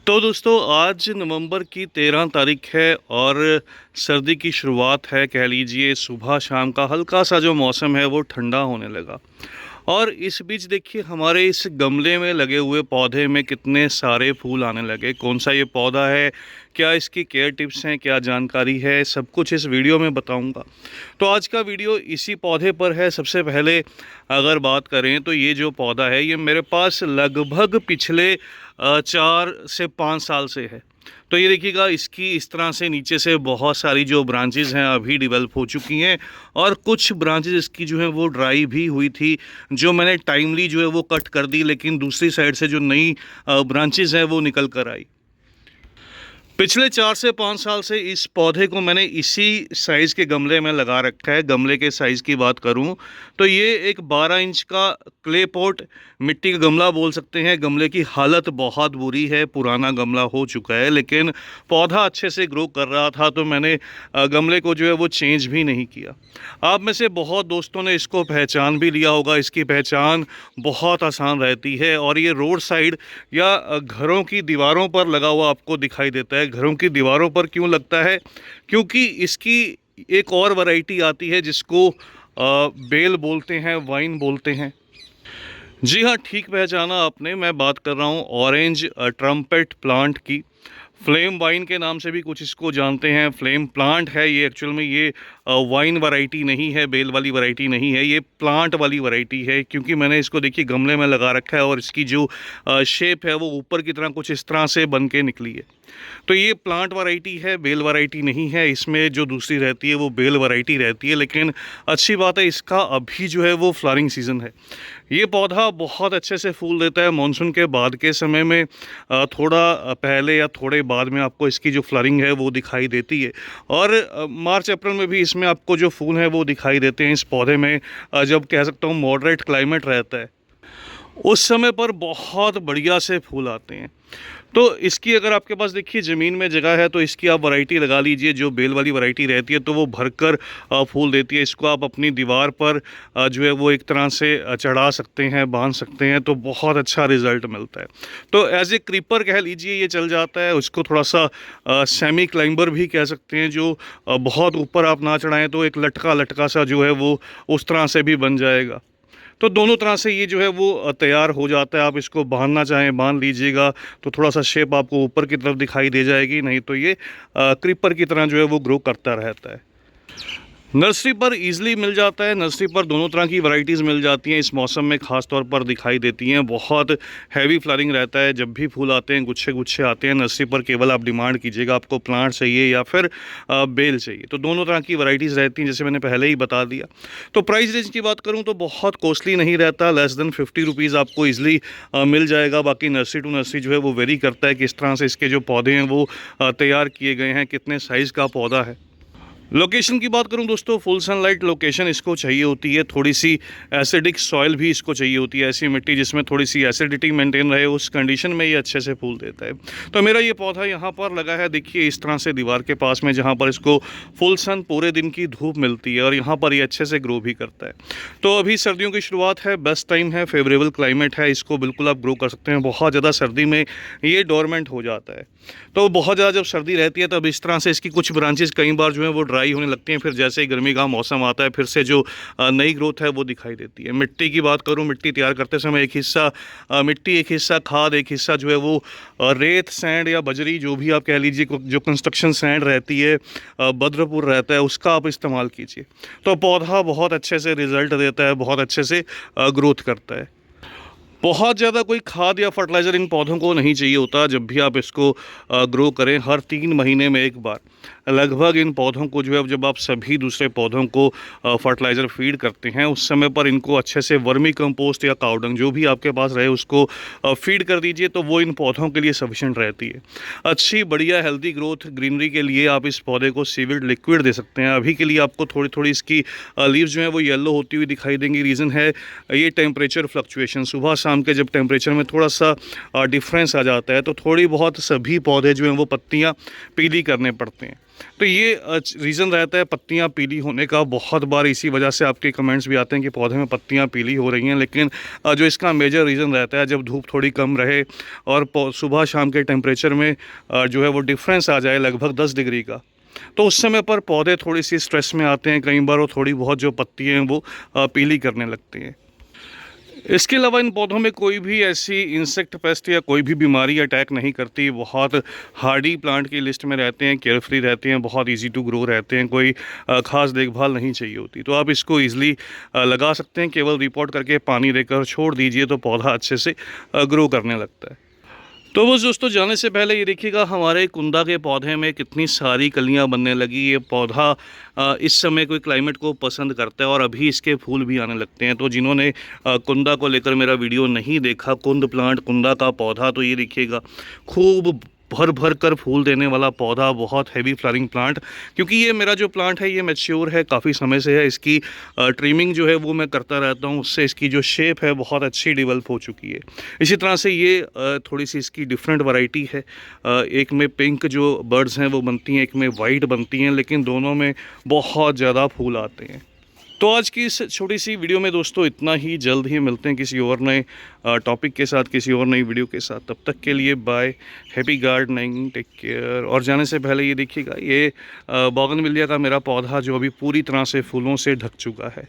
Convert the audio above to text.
तो दोस्तों आज नवंबर की 13 तारीख है और सर्दी की शुरुआत है। कह लीजिए सुबह शाम का हल्का सा जो मौसम है वो ठंडा होने लगा। और इस बीच देखिए हमारे इस गमले में लगे हुए पौधे में कितने सारे फूल आने लगे। कौन सा ये पौधा है, क्या इसकी केयर टिप्स हैं, क्या जानकारी है, सब कुछ इस वीडियो में बताऊंगा। तो आज का वीडियो इसी पौधे पर है। सबसे पहले अगर बात करें तो ये जो पौधा है ये मेरे पास लगभग पिछले 4 से 5 साल से है। तो ये देखिएगा इसकी इस तरह से नीचे से बहुत सारी जो ब्रांचेस हैं अभी डेवलप हो चुकी हैं और कुछ ब्रांचेस इसकी जो है वो ड्राई भी हुई थी, जो मैंने टाइमली जो है वो कट कर दी, लेकिन दूसरी साइड से जो नई ब्रांचेस हैं वो निकल कर आई। पिछले 4 से 5 साल से इस पौधे को मैंने इसी साइज़ के गमले में लगा रखा है। गमले के साइज़ की बात करूं तो ये एक 12 इंच का क्ले पॉट मिट्टी का गमला बोल सकते हैं। गमले की हालत बहुत बुरी है, पुराना गमला हो चुका है, लेकिन पौधा अच्छे से ग्रो कर रहा था तो मैंने गमले को जो है वो चेंज भी नहीं किया। आप में से बहुत दोस्तों ने इसको पहचान भी लिया होगा। इसकी पहचान बहुत आसान रहती है और ये रोड साइड या घरों की दीवारों पर लगा हुआ आपको दिखाई देता है। घरों की दीवारों पर क्यों लगता है? क्योंकि इसकी एक और वैरायटी आती है जिसको बेल बोलते हैं, वाइन बोलते हैं। जी हाँ, ठीक पहचाना आपने। मैं बात कर रहा हूँ ऑरेंज ट्रम्पेट प्लांट की। फ्लेम वाइन के नाम से भी कुछ इसको जानते हैं। फ्लेम प्लांट है ये, एक्चुअल में ये वाइन वैरायटी नहीं है, बेल वाली वैरायटी नहीं है, ये प्लांट वाली वैरायटी है। क्योंकि मैंने इसको देखिए गमले में लगा रखा है और इसकी जो शेप है वो ऊपर की तरह कुछ इस तरह से बन के निकली है। तो ये प्लांट वैरायटी है, बेल वैरायटी नहीं है। इसमें जो दूसरी रहती है वो बेल वैरायटी रहती है। लेकिन अच्छी बात है, इसका अभी जो है वो फ्लावरिंग सीज़न है। ये पौधा बहुत अच्छे से फूल देता है मानसून के बाद के समय में। थोड़ा पहले या थोड़े बाद में आपको इसकी जो फ्लावरिंग है वो दिखाई देती है और मार्च अप्रैल में भी इसमें आपको जो फूल हैं वो दिखाई देते हैं इस पौधे में। जब कह सकता हूँ मॉडरेट क्लाइमेट रहता है उस समय पर बहुत बढ़िया से फूल आते हैं। तो इसकी अगर आपके पास देखिए ज़मीन में जगह है तो इसकी आप वैरायटी लगा लीजिए। जो बेल वाली वैरायटी रहती है तो वो भरकर फूल देती है। इसको आप अपनी दीवार पर जो है वो एक तरह से चढ़ा सकते हैं, बांध सकते हैं, तो बहुत अच्छा रिज़ल्ट मिलता है। तो एज ए क्रीपर कह लीजिए ये चल जाता है। उसको थोड़ा सा सेमी क्लाइंबर भी कह सकते हैं। जो बहुत ऊपर आप ना चढ़ाएँ तो एक लटका लटका सा जो है वो उस तरह से भी बन जाएगा। तो दोनों तरह से ये जो है वो तैयार हो जाता है। आप इसको बांधना चाहें बांध लीजिएगा तो थोड़ा सा शेप आपको ऊपर की तरफ दिखाई दे जाएगी, नहीं तो ये क्रीपर की तरह जो है वो ग्रो करता रहता है। नर्सरी पर ईज़िली मिल जाता है। नर्सरी पर दोनों तरह की वैरायटीज़ मिल जाती हैं। इस मौसम में ख़ास तौर पर दिखाई देती हैं। बहुत हैवी फ्लावरिंग रहता है। जब भी फूल आते हैं गुच्छे गुच्छे आते हैं। नर्सरी पर केवल आप डिमांड कीजिएगा आपको प्लांट चाहिए या फिर बेल चाहिए, तो दोनों तरह की वैरायटीज़ रहती हैं, जैसे मैंने पहले ही बता दिया। तो प्राइस रेंज की बात करूँ तो बहुत कॉस्टली नहीं रहता। लेस देन 50 रुपीज़ आपको ईज़िली मिल जाएगा। बाकी नर्सरी टू नर्सरी जो है वो वेरी करता है किस तरह से इसके जो पौधे हैं वो तैयार किए गए हैं, कितने साइज़ का पौधा है। लोकेशन की बात करूं दोस्तों, फुल सनलाइट लोकेशन इसको चाहिए होती है। थोड़ी सी एसिडिक सॉइल भी इसको चाहिए होती है। ऐसी मिट्टी जिसमें थोड़ी सी एसिडिटी मेंटेन रहे, उस कंडीशन में ये अच्छे से फूल देता है। तो मेरा ये पौधा यहाँ पर लगा है, देखिए इस तरह से दीवार के पास में, जहाँ पर इसको फुल सन पूरे दिन की धूप मिलती है और यहाँ पर ये अच्छे से ग्रो भी करता है। तो अभी सर्दियों की शुरुआत है, बेस्ट टाइम है, फेवरेबल क्लाइमेट है, इसको बिल्कुल आप ग्रो कर सकते हैं। बहुत ज़्यादा सर्दी में ये डोरमेंट हो जाता है। तो बहुत ज़्यादा जब सर्दी रहती है तब इस तरह से इसकी कुछ ब्रांचेस कई बार जो है वो ड्राई होने लगती हैं। फिर जैसे ही गर्मी का मौसम आता है फिर से जो नई ग्रोथ है वो दिखाई देती है। मिट्टी की बात करूं, मिट्टी तैयार करते समय एक हिस्सा मिट्टी, एक हिस्सा खाद, एक हिस्सा जो है वो रेत, सैंड या बजरी, जो भी आप कह लीजिए, जो कंस्ट्रक्शन सैंड रहती है, बद्रपुर रहता है, उसका आप इस्तेमाल कीजिए। तो पौधा बहुत अच्छे से रिजल्ट देता है, बहुत अच्छे से ग्रोथ करता है। बहुत ज़्यादा कोई खाद या फर्टिलाइज़र इन पौधों को नहीं चाहिए होता। जब भी आप इसको ग्रो करें, हर 3 महीने में एक बार लगभग इन पौधों को जो है, जब आप सभी दूसरे पौधों को फर्टिलाइज़र फीड करते हैं उस समय पर इनको अच्छे से वर्मी कंपोस्ट या काउडंग जो भी आपके पास रहे उसको फीड कर दीजिए, तो वो इन पौधों के लिए सफिशेंट रहती है। अच्छी बढ़िया हेल्दी ग्रोथ ग्रीनरी के लिए आप इस पौधे को सीविड लिक्विड दे सकते हैं। अभी के लिए आपको थोड़ी थोड़ी इसकी लीव्स जो है वो येलो होती हुई दिखाई देंगी। रीज़न है ये टेम्परेचर फ्लक्चुएशन। सुबह शाम के जब टेम्परेचर में थोड़ा सा डिफरेंस आ जाता है तो थोड़ी बहुत सभी पौधे जो हैं वो पत्तियाँ पीली करने पड़ते हैं। हैं। तो ये रीज़न रहता है पत्तियां पीली होने का। बहुत बार इसी वजह से आपके कमेंट्स भी आते हैं कि पौधे में पत्तियां पीली हो रही हैं, लेकिन जो इसका मेजर रीज़न रहता है, जब धूप थोड़ी कम रहे और सुबह शाम के टेम्परेचर में जो है वो डिफरेंस आ जाए लगभग 10 डिग्री का, तो उस समय पर पौधे थोड़ी सी स्ट्रेस में आते हैं। कई बार वो थोड़ी बहुत जो पत्तियाँ हैं वो पीली करने लगती हैं। इसके अलावा इन पौधों में कोई भी ऐसी इंसेक्ट पेस्ट या कोई भी बीमारी अटैक नहीं करती। बहुत हार्डी प्लांट की लिस्ट में रहते हैं, केयर फ्री रहते हैं, बहुत इजी टू ग्रो रहते हैं, कोई ख़ास देखभाल नहीं चाहिए होती। तो आप इसको ईज़िली लगा सकते हैं। केवल रिपोर्ट करके पानी देकर छोड़ दीजिए तो पौधा अच्छे से ग्रो करने लगता है। तो वो दोस्तों, जाने से पहले ये देखिएगा हमारे कुंदा के पौधे में कितनी सारी कलियां बनने लगी। ये पौधा इस समय कोई क्लाइमेट को पसंद करता है और अभी इसके फूल भी आने लगते हैं। तो जिन्होंने कुंदा को लेकर मेरा वीडियो नहीं देखा, कुंद प्लांट, कुंदा का पौधा, तो ये देखिएगा खूब भर भर कर फूल देने वाला पौधा, बहुत हैवी फ्लावरिंग प्लांट। क्योंकि ये मेरा जो प्लांट है ये मैच्योर है, काफ़ी समय से है। इसकी ट्रिमिंग जो है वो मैं करता रहता हूँ, उससे इसकी जो शेप है बहुत अच्छी डेवलप हो चुकी है। इसी तरह से ये थोड़ी सी इसकी डिफरेंट वैरायटी है। एक में पिंक जो बर्ड्स हैं वो बनती हैं, एक में वाइट बनती हैं, लेकिन दोनों में बहुत ज़्यादा फूल आते हैं। तो आज की इस छोटी सी वीडियो में दोस्तों इतना ही। जल्द ही मिलते हैं किसी और नए टॉपिक के साथ, किसी और नई वीडियो के साथ। तब तक के लिए bye, happy gardening, take care. और जाने से पहले ये देखिएगा, ये बोगनविलिया का मेरा पौधा जो अभी पूरी तरह से फूलों से ढक चुका है।